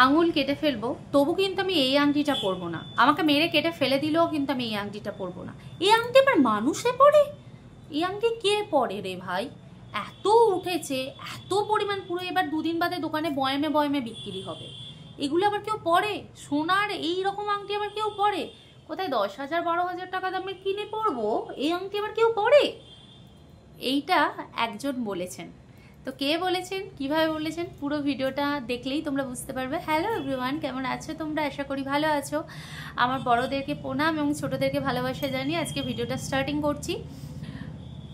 আঙুল কেটে ফেলবো, তবু কিন্তু আমি এই আংটিটা পরবো না। আমাকে মেরে কেটে ফেলে দিলেও কিন্তু আমি এই আংটিটা পরবো না। এই আংটি আবার মানুষে পরে? এই আংটি কে পরে রে ভাই? এত উঠেছে, এত পরিমাণ, পুরো এবার দুদিন বাদে দোকানে বয়ামে বয়ামে বিক্রি হবে। এগুলো আবার কেউ পরে? সোনার এই রকম আংটি আবার কেউ পরে? কোথায় 10,000 12,000 টাকা দামের কিনে পরবো, এই আংটি আবার কেউ পরে? এইটা একজন বলেছেন। তো কে বলেছেন, কিভাবে বলেছেন, পুরো ভিডিওটা দেখলেই তোমরা বুঝতে পারবে। হ্যালো এভরিওয়ান, কেমন আছো তোমরা? আশা করি ভালো আছো। আমার বড়দেরকে প্রণাম এবং ছোটদেরকে ভালোবাসা জানিয়ে আজকে ভিডিওটা স্টার্টিং করছি।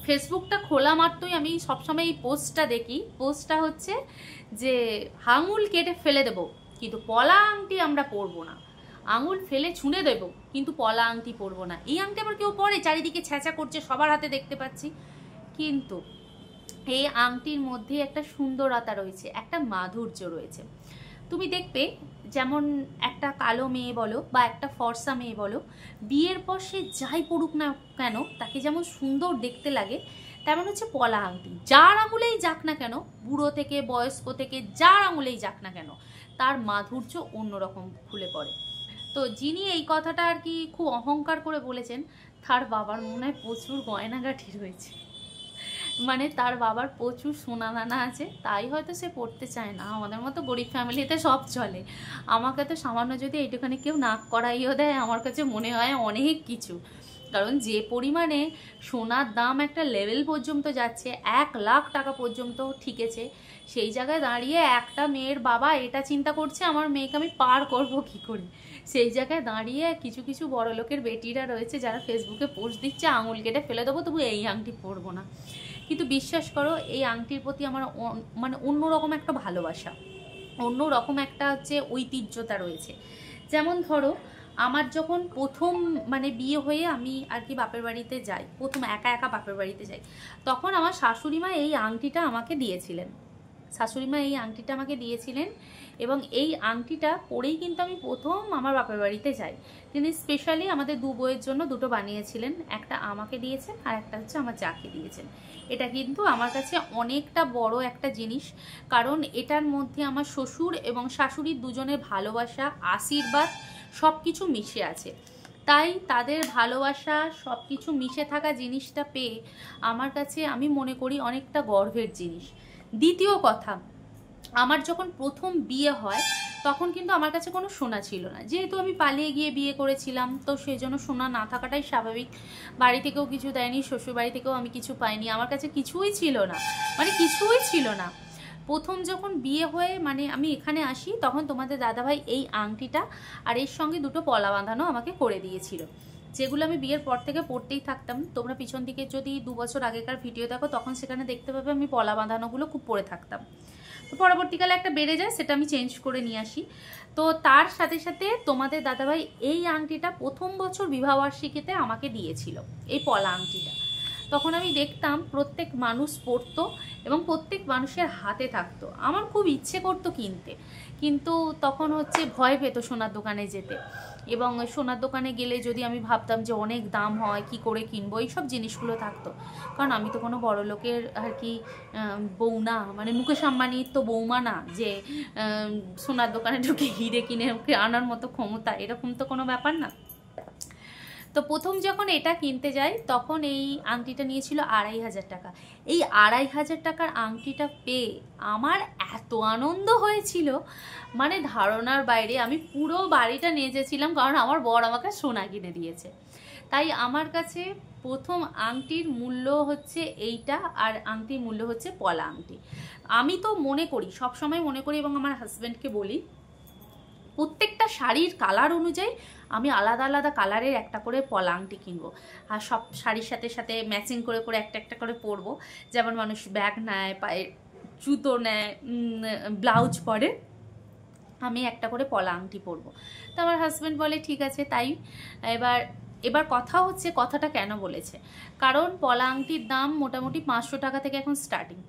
ফেসবুকটা খোলা মাত্রই আমি সবসময় এই পোস্টটা দেখি। পোস্টটা হচ্ছে যে আঙুল কেটে ফেলে দেবো কিন্তু পলা আংটি আমরা পরবো না। আঙুল ফেলে ছুঁড়ে দেবো কিন্তু পলা আংটি পরবো না। এই আংটি আবার কেউ পরে? চারিদিকে ছ্যাঁচা করছে, সবার হাতে দেখতে পাচ্ছি। কিন্তু এই আংটির মধ্যে একটা সুন্দরতা রয়েছে, একটা মাধুর্য রয়েছে। তুমি দেখবে, যেমন একটা কালো মেয়ে বলো বা একটা ফর্সা মেয়ে বলো, বিয়ের পর সে যাই পড়ুক না কেন তাকে যেমন সুন্দর দেখতে লাগে, তেমন হচ্ছে পলা আংটি। যার আঙুলেই যাক না কেন, বুড়ো থেকে বয়স্ক থেকে যার আঙুলেই যাক না কেন, তার মাধুর্য অন্যরকম খুলে পড়ে। তো যিনি এই কথাটা আর কি খুব অহংকার করে বলেছেন, তার বাবার মনে হয় প্রচুর গয়নাগাঠি রয়েছে। মানে তার বাবার প্রচুর সোনা দানা আছে, তাই হয়তো সে পড়তে চায় না। আমাদের মতো গরিব ফ্যামিলিতে সব চলে। আমাকে তো সামান্য যদি এইটুখানি কেউ নাক করাইও দেয়, আমার কাছে মনে হয় অনেক কিছু। কারণ যে পরিমাণে সোনার দাম একটা লেভেল পর্যন্ত যাচ্ছে, 1,00,000 টাকা পর্যন্ত ঠিকেছে, সেই জায়গায় দাঁড়িয়ে একটা মেয়ের বাবা এটা চিন্তা করছে আমার মেয়েকে আমি পার করবো কী করে। সেই জায়গায় দাঁড়িয়ে কিছু কিছু বড় লোকের বেটিরা রয়েছে যারা ফেসবুকে পোস্ট দিচ্ছে আঙুল কেটে ফেলে দেবো তবু এই আংটি পরবো না। কিন্তু বিশ্বাস করো, এই আংটির প্রতি আমার মানে অন্যরকম একটা ভালোবাসা, অন্যরকম একটা হচ্ছে ঐতিহ্যতা রয়েছে। যেমন ধরো, আমার যখন প্রথম মানে বিয়ে হয়ে আমি আর কি বাপের বাড়িতে যাই, প্রথম একা একা বাপের বাড়িতে যাই, তখন আমার শাশুড়ি মা এই আংটিটা আমাকে দিয়েছিলেন। শাশুড়িমা এই আংটিটা আমাকে দিয়েছিলেন এবং এই আংটিটা পরেই কিন্তু আমি প্রথম আমার বাপের বাড়িতে যাই। তিনি স্পেশালি আমাদের দু বউয়ের জন্য দুটো বানিয়েছিলেন, একটা আমাকে দিয়েছেন আর একটা হচ্ছে আমার যাকে দিয়েছেন। এটা কিন্তু আমার কাছে অনেকটা বড় একটা জিনিস, কারণ এটার মধ্যে আমার শ্বশুর এবং শাশুড়ির দুজনের ভালোবাসা, আশীর্বাদ সব কিছু মিশে আছে। তাই তাদের ভালোবাসা সব কিছু মিশে থাকা জিনিসটা পেয়ে আমার কাছে আমি মনে করি অনেকটা গর্বের জিনিস। দ্বিতীয় কথা, আমার যখন প্রথম বিয়ে হয় তখন কিন্তু আমার কাছে কোনো সোনা ছিল না। যেহেতু আমি পালিয়ে গিয়ে বিয়ে করেছিলাম, তো সেই জন্য সোনা না থাকাটাই স্বাভাবিক। বাড়ি থেকেও কিছু দেয়নি, শ্বশুর বাড়ি থেকেও আমি কিছু পাইনি, আমার কাছে কিছুই ছিল না, মানে কিছুই ছিল না। প্রথম যখন বিয়ে হয়ে মানে আমি এখানে আসি, তখন তোমাদের দাদাভাই এই আংটিটা আর এর সঙ্গে দুটো পলা বাঁধানো আমাকে করে দিয়েছিল, যেগুলো আমি বিয়ের পর থেকে পরতেই থাকতাম। তোমরা পিছন দিকে যদি 2 বছর আগেকার ভিডিও দেখো, তখন সেখানে দেখতে পাবে আমি পলা বাঁধানোগুলো খুব পরে থাকতাম। তো পরবর্তীকালে একটা বেড়ে যায়, সেটা আমি চেঞ্জ করে নিয়ে আসি। তো তার সাথে সাথে তোমাদের দাদাভাই এই আংটিটা প্রথম বছর বিবাহবার্ষিকীতে আমাকে দিয়েছিল, এই পলা আংটিটা। তখন আমি দেখতাম প্রত্যেক মানুষ পরতো এবং প্রত্যেক মানুষের হাতে থাকতো। আমার খুব ইচ্ছে করতো কিনতে, কিন্তু তখন হচ্ছে ভয় পেতো সোনার দোকানে যেতে। এবং সোনার দোকানে গেলে যদি আমি ভাবতাম যে অনেক দাম হয়, কি করে কিনবো, এইসব জিনিসগুলো থাকতো। কারণ আমি তো কোনো বড় লোকের আর কি বউ না, মানে মুকেশ আম্বানির তো বৌমা না যে সোনার দোকানে ঢুকে হিরে কিনে ওকে আনার মতো ক্ষমতা, এরকম তো কোনো ব্যাপার না। তো প্রথম যখন এটা কিনতে যাই, তখন এই আংটিটা নিয়েছিল 2,500 টাকা। এই 2,500 টাকার আংটিটা পেয়ে আমার এত আনন্দ হয়েছিল, মানে ধারণার বাইরে। আমি পুরো বাড়িটা নিয়ে যেছিলাম, কারণ আমার বর আমাকে সোনা কিনে দিয়েছে। তাই আমার কাছে প্রথম আংটির মূল্য হচ্ছে এইটা, আর আংটির মূল্য হচ্ছে পলা আংটি। আমি তো মনে করি, সবসময় মনে করি এবং আমার হাজব্যান্ডকে বলি, প্রত্যেকটা শাড়ির কালার অনুযায়ী আমি আলাদা আলাদা কালারের একটা করে পলা আংটি কিনবো, আর সব শাড়ির সাথে সাথে ম্যাচিং করে করে একটা একটা করে পরবো। যেমন মানুষ ব্যাগ নেয়, পায়ে জুতো নেয়, ব্লাউজ পরে, আমি একটা করে পলা আংটি পরবো। তো আমার হাজব্যান্ড বলে ঠিক আছে তাই। এবার কথা হচ্ছে, কথাটা কেন বলেছে, কারণ পলা আংটির দাম মোটামুটি 500 টাকা থেকে এখন স্টার্টিং।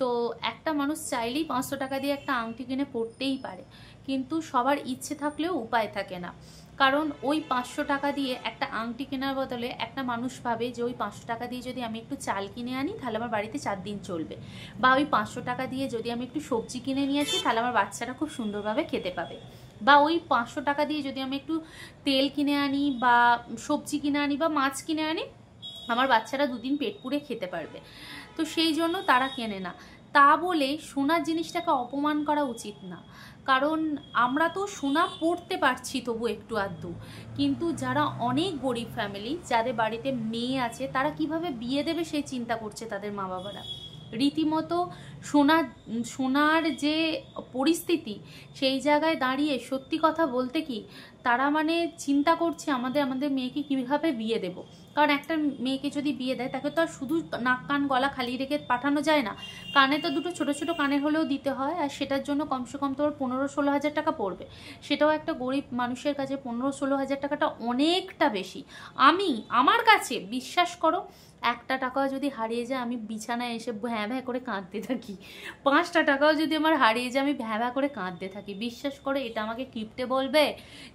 তো একটা মানুষ চাইলেই 500 টাকা দিয়ে একটা আংটি কিনে পরতেই পারে, কিন্তু সবার ইচ্ছে থাকলেও উপায় থাকে না। কারণ ওই 500 টাকা দিয়ে একটা আংটি কেনার বদলে একটা মানুষ ভাবে যে ওই 500 টাকা দিয়ে যদি আমি একটু চাল কিনে আনি তাহলে আমার বাড়িতে 4 দিন চলবে, বা ওই 500 টাকা দিয়ে যদি আমি একটু সবজি কিনে নিয়ে আসি তাহলে আমার বাচ্চারা খুব সুন্দরভাবে খেতে পাবে, বা ওই 500 টাকা দিয়ে যদি আমি একটু তেল কিনে আনি বা সবজি কিনে আনি বা মাছ কিনে আনি আমার বাচ্চারা 2 দিন পেট পুড়ে খেতে পারবে। তো সেই জন্য তারা কেনে না। তা বলে সোনার জিনিসটাকে অপমান করা উচিত না, কারণ আমরা তো সোনা পড়তে পারছি তবু একটু আধটু, কিন্তু যারা অনেক গরিব ফ্যামিলি, যাদের বাড়িতে মেয়ে আছে, তারা কিভাবে বিয়ে দেবে সেই চিন্তা করছে তাদের মা বাবারা। রীতিমতো সোনার যে পরিস্থিতি, সেই জায়গায় দাঁড়িয়ে সত্যি কথা বলতে কি তারা মানে চিন্তা করছে আমাদের মেয়েকে কীভাবে বিয়ে দেব। কারণ একটা মেয়েকে যদি বিয়ে দেয় তাকে তো আর শুধু নাক কান গলা খালি রেখে পাঠানো যায় না, কানে তো দুটো ছোট ছোট কানের হলেও দিতে হয়, আর সেটার জন্য কমসে কম তোর 15-16 হাজার টাকা পড়বে। সেটাও একটা গরিব মানুষের কাছে 15-16 হাজার টাকাটা অনেকটা বেশি। আমার কাছে বিশ্বাস করো, 1 টাকাও যদি হারিয়ে যায় আমি বিছানায় এসে ভ্যাঁ ভ্যাঁ করে কাঁদতে থাকি, 5টা টাকাও যদি আমার হারিয়ে যায় আমি ভ্যাঁ ভ্যাঁ করে কাঁদতে থাকি। বিশ্বাস করে, এটা আমাকে কিপটে বলবে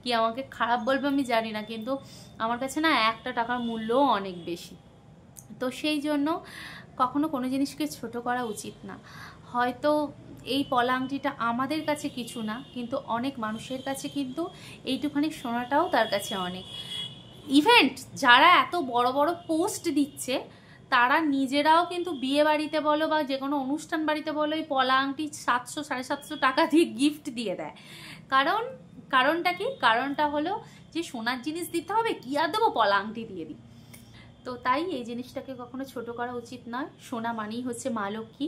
কি আমাকে খারাপ বলবে আমি জানি না, কিন্তু আমার কাছে না 1 টাকার মূল্যও অনেক বেশি। তো সেই জন্য কখনো কোনো জিনিসকে ছোট করা উচিত না। হয়তো এই পলা আংটিটা আমাদের কাছে কিছু না, কিন্তু অনেক মানুষের কাছে কিন্তু এইটুখানি সোনাটাও তার কাছে অনেক। ইভেন্ট যারা এত বড় বড় পোস্ট দিচ্ছে তারা নিজেরাও কিন্তু বিয়ে বাড়িতে বলো বা যে কোনো অনুষ্ঠান বাড়িতে বলো এই পলা আংটি 700-750 টাকা দিয়ে গিফট দিয়ে দেয়। কারণটা কি? কারণটা হলো যে সোনার জিনিস দিতে হবে, কি আর দেবো, পলা আংটি দিয়ে দিই। তো তাই এই জিনিসটাকে কখনো ছোট করা উচিত নয়। সোনা মানেই হচ্ছে মা লক্ষ্মী,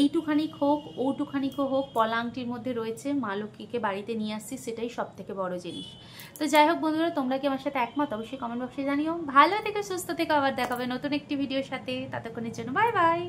এইটুখানিক হোক ওটুখানিকও হোক পলা আংটির মধ্যে রয়েছে মা লক্ষ্মীকে বাড়িতে নিয়ে আসছি, সেটাই সব থেকে বড় জিনিস। তো যাই হোক বন্ধুরা, তোমরা কি আমার সাথে একমত অবশ্যই কমেন্ট বক্সে জানিও। ভালো থেকে সুস্থ থেকে আবার দেখাবে নতুন একটি ভিডিওর সাথে, ততক্ষণের জন্য বাই বাই।